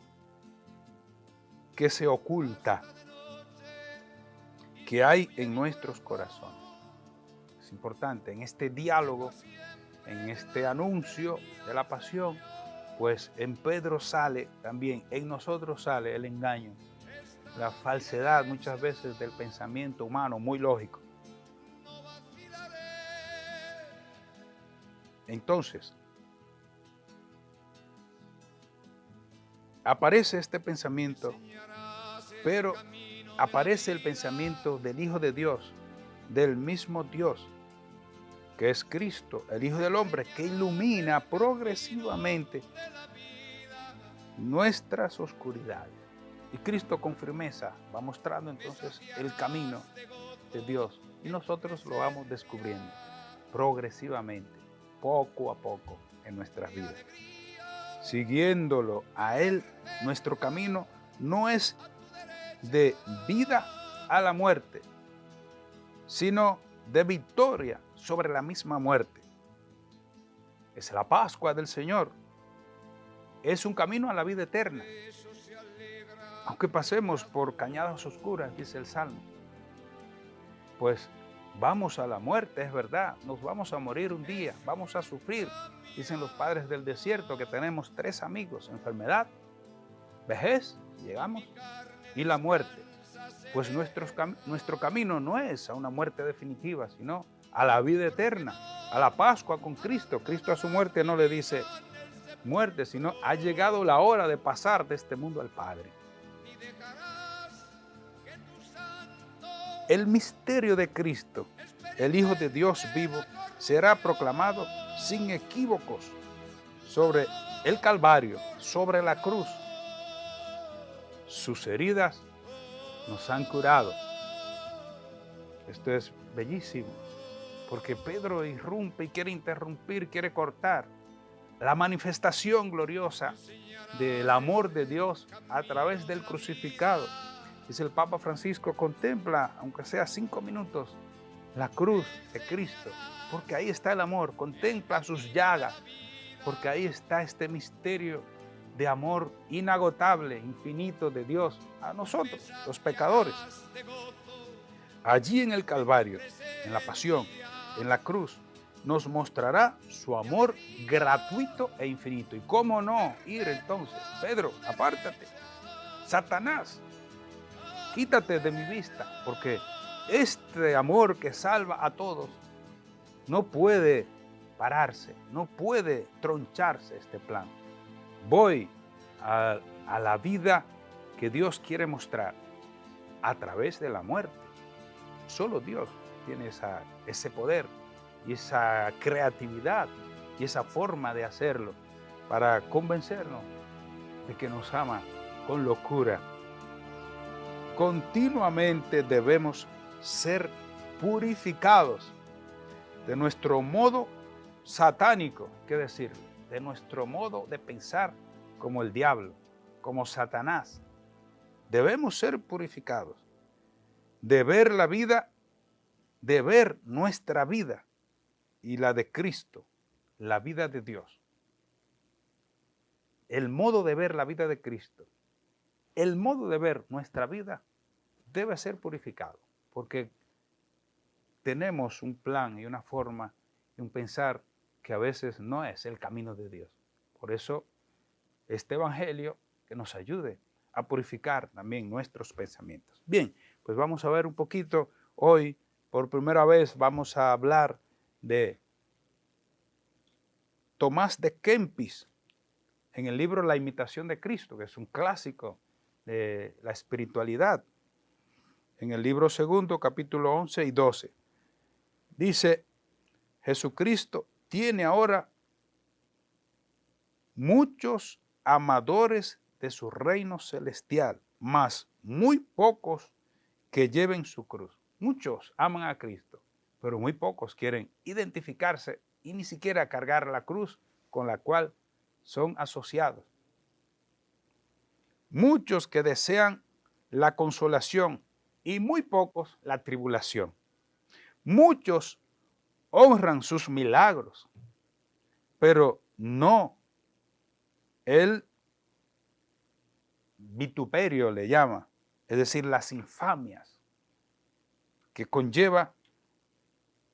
que se oculta, que hay en nuestros corazones. Es importante en este diálogo, en este anuncio de la pasión, pues en Pedro sale también, en nosotros sale el engaño, la falsedad muchas veces del pensamiento humano, muy lógico. Entonces, aparece este pensamiento, pero aparece el pensamiento del Hijo de Dios, del mismo Dios, que es Cristo, el Hijo del Hombre, que ilumina progresivamente nuestras oscuridades. Y Cristo con firmeza va mostrando entonces el camino de Dios y nosotros lo vamos descubriendo progresivamente, poco a poco en nuestras vidas. Siguiéndolo a Él, nuestro camino no es de vida a la muerte, sino de victoria sobre la misma muerte. Es la Pascua del Señor. Es un camino a la vida eterna. Aunque pasemos por cañadas oscuras, dice el Salmo, pues vamos a la muerte, es verdad. Nos vamos a morir un día, vamos a sufrir. Dicen los padres del desierto que tenemos 3 amigos: enfermedad, vejez, llegamos, y la muerte. Pues nuestro camino no es a una muerte definitiva, sino a la vida eterna, a la Pascua con Cristo. Cristo a su muerte no le dice muerte, sino ha llegado la hora de pasar de este mundo al Padre. El misterio de Cristo, el Hijo de Dios vivo, será proclamado sin equívocos sobre el Calvario, sobre la cruz. Sus heridas nos han curado. Esto es bellísimo, porque Pedro irrumpe y quiere interrumpir, quiere cortar la manifestación gloriosa del amor de Dios a través del crucificado. Dice el Papa Francisco: contempla, aunque sea 5 minutos, la cruz de Cristo, porque ahí está el amor. Contempla sus llagas, porque ahí está este misterio de amor inagotable, infinito de Dios a nosotros, los pecadores. Allí en el Calvario, en la pasión, en la cruz, nos mostrará su amor gratuito e infinito. ¿Y cómo no ir entonces? Pedro, apártate. Satanás, quítate de mi vista, porque este amor que salva a todos no puede pararse, no puede troncharse este plan. Voy a la vida que Dios quiere mostrar a través de la muerte. Solo Dios tiene ese poder y esa creatividad y esa forma de hacerlo para convencernos de que nos ama con locura. Continuamente debemos ser purificados de nuestro modo satánico, ¿qué decir? De nuestro modo de pensar como el diablo, como Satanás. Debemos ser purificados, de ver la vida, de ver nuestra vida y la de Cristo, la vida de Dios. El modo de ver la vida de Cristo, el modo de ver nuestra vida debe ser purificado, porque tenemos un plan y una forma y un pensar que a veces no es el camino de Dios. Por eso, este evangelio que nos ayude a purificar también nuestros pensamientos. Bien, pues vamos a ver un poquito hoy, por primera vez vamos a hablar de Tomás de Kempis en el libro La imitación de Cristo, que es un clásico de la espiritualidad. En el libro 2, capítulo 11 y 12. Dice: Jesucristo tiene ahora muchos amadores de su reino celestial, mas muy pocos que lleven su cruz. Muchos aman a Cristo, pero muy pocos quieren identificarse y ni siquiera cargar la cruz con la cual son asociados. Muchos que desean la consolación y muy pocos la tribulación. Muchos honran sus milagros, pero no el vituperio le llama, es decir, las infamias que conlleva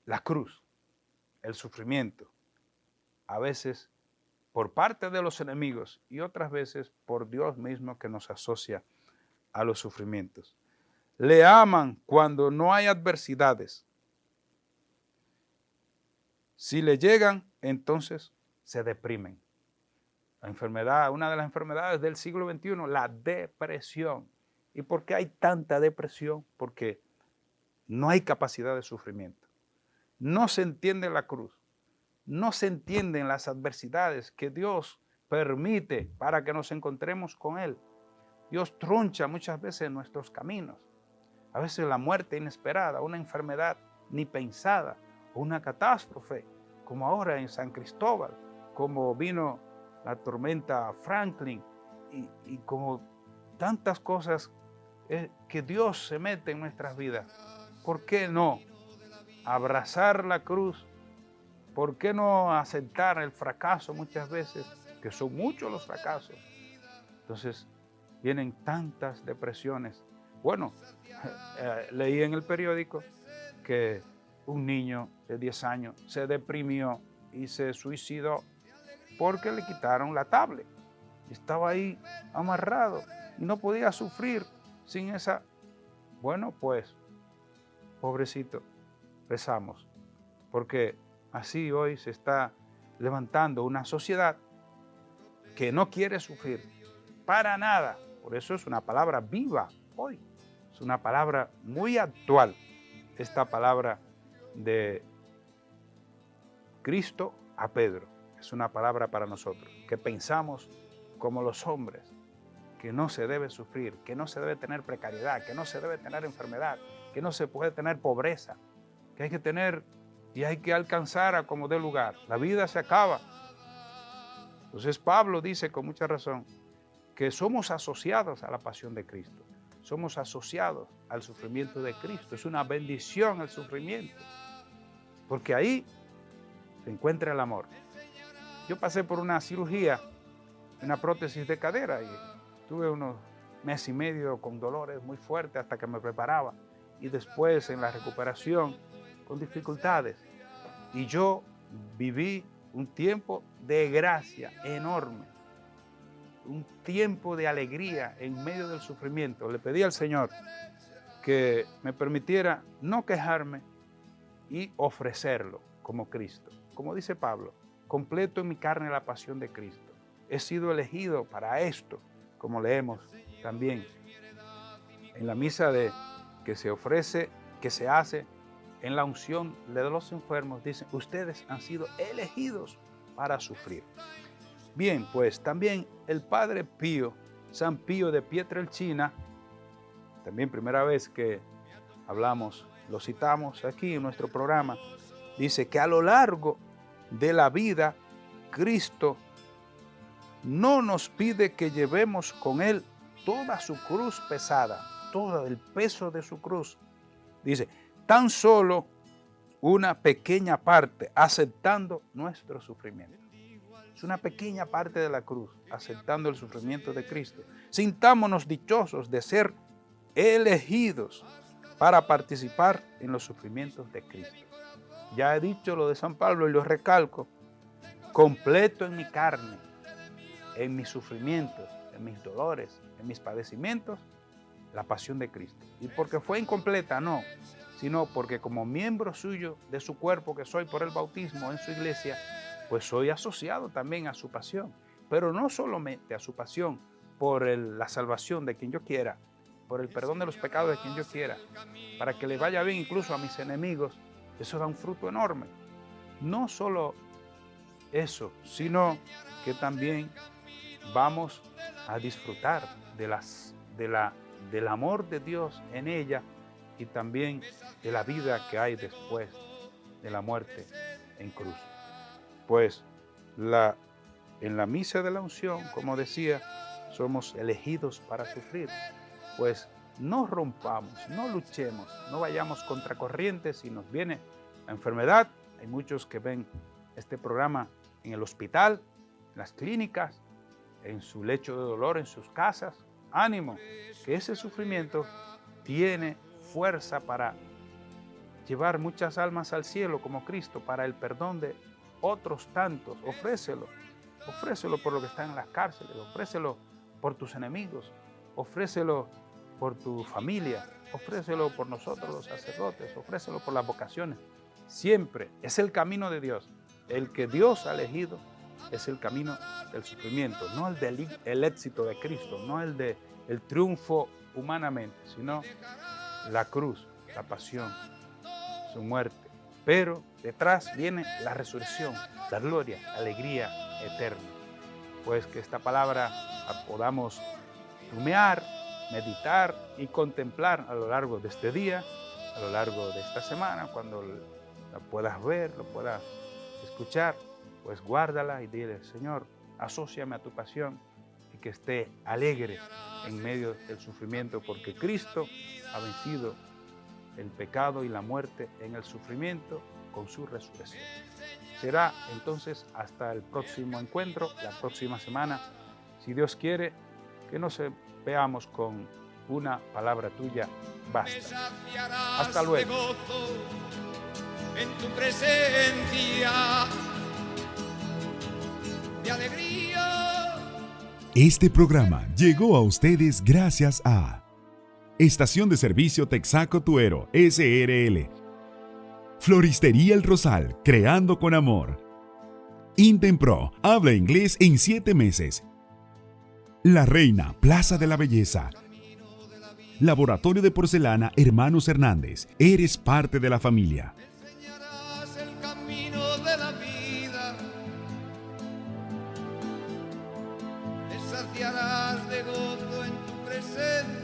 la cruz, el sufrimiento, a veces por parte de los enemigos y otras veces por Dios mismo que nos asocia a los sufrimientos. Le aman cuando no hay adversidades. Si le llegan, entonces se deprimen. La enfermedad, una de las enfermedades del siglo XXI, la depresión. ¿Y por qué hay tanta depresión? Porque no hay capacidad de sufrimiento. No se entiende la cruz. No se entienden las adversidades que Dios permite para que nos encontremos con Él. Dios troncha muchas veces nuestros caminos. A veces la muerte inesperada, una enfermedad ni pensada, o una catástrofe, como ahora en San Cristóbal, como vino la tormenta Franklin y como tantas cosas que Dios se mete en nuestras vidas. ¿Por qué no abrazar la cruz? ¿Por qué no aceptar el fracaso muchas veces? Que son muchos los fracasos. Entonces vienen tantas depresiones. Bueno, leí en el periódico que un niño de 10 años se deprimió y se suicidó porque le quitaron la tablet. Estaba ahí amarrado y no podía sufrir sin esa. Bueno, pues, pobrecito, rezamos, porque así hoy se está levantando una sociedad que no quiere sufrir para nada. Por eso es una palabra viva hoy. Es una palabra muy actual. Esta palabra de Cristo a Pedro es una palabra para nosotros, que pensamos como los hombres, que no se debe sufrir, que no se debe tener precariedad, que no se debe tener enfermedad, que no se puede tener pobreza, que hay que tener y hay que alcanzar a como dé lugar. La vida se acaba. Entonces Pablo dice con mucha razón que somos asociados a la pasión de Cristo. Somos asociados al sufrimiento de Cristo. Es una bendición el sufrimiento, porque ahí se encuentra el amor. Yo pasé por una cirugía, una prótesis de cadera, y tuve unos meses y medio con dolores muy fuertes hasta que me preparaba, y después en la recuperación con dificultades. Y yo viví un tiempo de gracia enorme, un tiempo de alegría en medio del sufrimiento. Le pedí al Señor que me permitiera no quejarme y ofrecerlo como Cristo. Como dice Pablo, completo en mi carne la pasión de Cristo. He sido elegido para esto, como leemos también en la misa que se ofrece, que se hace en la unción de los enfermos. Dicen, ustedes han sido elegidos para sufrir. Bien, pues también el Padre Pío, San Pío de Pietrelcina, también primera vez que hablamos, lo citamos aquí en nuestro programa, dice que a lo largo de la vida, Cristo no nos pide que llevemos con Él toda su cruz pesada, todo el peso de su cruz. Dice, tan solo una pequeña parte, aceptando nuestro sufrimiento. Es una pequeña parte de la cruz, aceptando el sufrimiento de Cristo. Sintámonos dichosos de ser elegidos para participar en los sufrimientos de Cristo. Ya he dicho lo de San Pablo y lo recalco, completo en mi carne, en mis sufrimientos, en mis dolores, en mis padecimientos, la pasión de Cristo. Y porque fue incompleta, no, sino porque como miembro suyo de su cuerpo que soy por el bautismo en su iglesia, pues soy asociado también a su pasión. Pero no solamente a su pasión por la salvación de quien yo quiera, por el perdón de los pecados de quien yo quiera, para que le vaya bien incluso a mis enemigos. Eso da un fruto enorme. No solo eso, sino que también vamos a disfrutar del amor de Dios en ella y también de la vida que hay después de la muerte en cruz. Pues en la misa de la unción, como decía, somos elegidos para sufrir. Pues no rompamos, no luchemos, no vayamos contracorriente. Si nos viene la enfermedad, hay muchos que ven este programa en el hospital, en las clínicas, en su lecho de dolor, en sus casas. Ánimo, que ese sufrimiento tiene fuerza para llevar muchas almas al cielo como Cristo para el perdón de otros tantos. Ofrécelo. Ofrécelo por lo que están en las cárceles. Ofrécelo por tus enemigos. Ofrécelo por tu familia. Ofrécelo por nosotros los sacerdotes. Ofrécelo por las vocaciones. Siempre es el camino de Dios. El que Dios ha elegido es el camino del sufrimiento, no el éxito de Cristo, no el triunfo humanamente, sino la cruz, la pasión, su muerte. Pero detrás viene la resurrección, la gloria, la alegría eterna. Pues que esta palabra la podamos rumiar, meditar y contemplar a lo largo de este día, a lo largo de esta semana, cuando la puedas ver, lo puedas escuchar, pues guárdala y dile: Señor, asóciame a tu pasión y que esté alegre en medio del sufrimiento, porque Cristo ha vencido el pecado y la muerte en el sufrimiento con su resurrección. Será entonces hasta el próximo encuentro, la próxima semana, si Dios quiere, que nos veamos con una palabra tuya basta. Hasta luego. En tu presencia de alegría. Este programa llegó a ustedes gracias a Estación de Servicio Texaco Tuero, SRL. Floristería El Rosal, creando con amor. Intempro, habla inglés en 7 meses. La Reina, Plaza de la Belleza. Laboratorio de Porcelana Hermanos Hernández, eres parte de la familia. El camino de la vida, te saciarás de gozo en tu presencia.